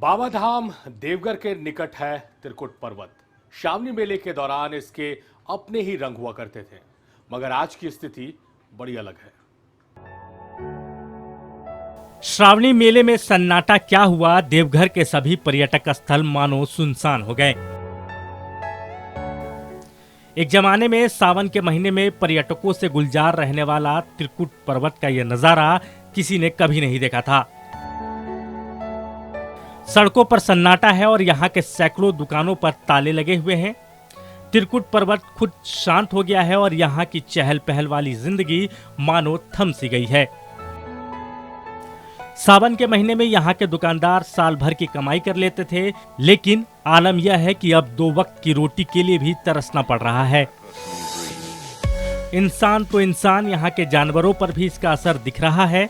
बाबाधाम देवघर के निकट है त्रिकुट पर्वत। श्रावणी मेले के दौरान इसके अपने ही रंग हुआ करते थे, मगर आज की स्थिति बड़ी अलग है। श्रावणी मेले में सन्नाटा क्या हुआ, देवघर के सभी पर्यटक स्थल मानो सुनसान हो गए। एक जमाने में सावन के महीने में पर्यटकों से गुलजार रहने वाला त्रिकुट पर्वत का यह नजारा किसी ने कभी नहीं देखा था। सड़कों पर सन्नाटा है और यहाँ के सैकड़ों दुकानों पर ताले लगे हुए हैं। त्रिकुट पर्वत खुद शांत हो गया है और यहाँ की चहल पहल वाली जिंदगी मानो थम सी गई है। सावन के महीने में यहाँ के दुकानदार साल भर की कमाई कर लेते थे, लेकिन आलम यह है कि अब 2 वक्त की रोटी के लिए भी तरसना पड़ रहा है। इंसान तो इंसान, यहाँ के जानवरों पर भी इसका असर दिख रहा है।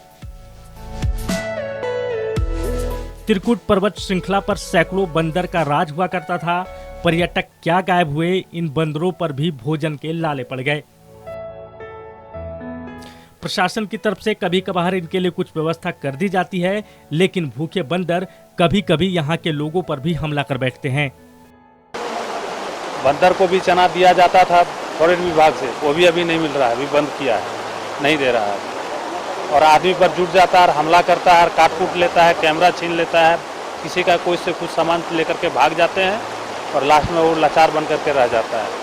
त्रिकुट पर्वत श्रृंखला पर सैकड़ों बंदर का राज हुआ करता था। पर्यटक क्या गायब हुए, इन बंदरों पर भी भोजन के लाले पड़ गए। प्रशासन की तरफ से कभी कभार इनके लिए कुछ व्यवस्था कर दी जाती है, लेकिन भूखे बंदर कभी कभी यहाँ के लोगों पर भी हमला कर बैठते हैं। बंदर को भी चना दिया जाता था फॉरेस्ट विभाग से, वो भी अभी नहीं मिल रहा है, अभी बंद किया है, नहीं दे रहा है। और आदमी पर जुट जाता है, हमला करता है, काट कूट लेता है, कैमरा छीन लेता है, किसी का कोई से कुछ सामान लेकर के भाग जाते हैं और लास्ट में वो लाचार बन करके रह जाता है।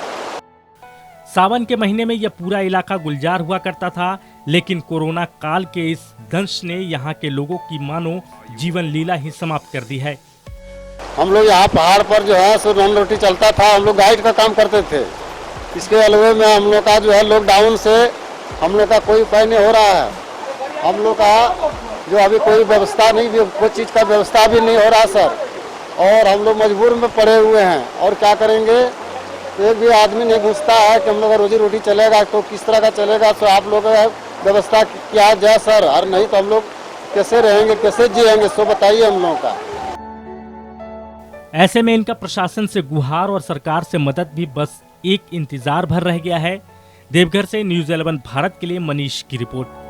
सावन के महीने में यह पूरा इलाका गुलजार हुआ करता था, लेकिन कोरोना काल के इस दंश ने यहाँ के लोगों की मानो जीवन लीला ही समाप्त कर दी है। हम लोग यहाँ पहाड़ पर जो है सो नॉन रोटी चलता था, हम लोग गाइड का काम करते थे। इसके अलावा में हम लोग का जो है लॉकडाउन से हम लोग का कोई उपाय नहीं हो रहा है। हम लोग का जो अभी कोई व्यवस्था नहीं, कोई चीज़ का व्यवस्था भी नहीं हो रहा सर, और हम लोग मजबूर में पड़े हुए हैं। और क्या करेंगे, एक भी आदमी नहीं घुसता है कि हम लोग का रोजी रोटी चलेगा, तो किस तरह का चलेगा। तो आप लोग व्यवस्था किया जाए सर, और नहीं तो हम लोग कैसे रहेंगे, कैसे जिएंगे, सो बताइए हम लोगों का। ऐसे में इनका प्रशासन से गुहार और सरकार से मदद भी बस एक इंतजार भर रह गया है। देवघर से न्यूज़ 11 भारत के लिए मनीष की रिपोर्ट।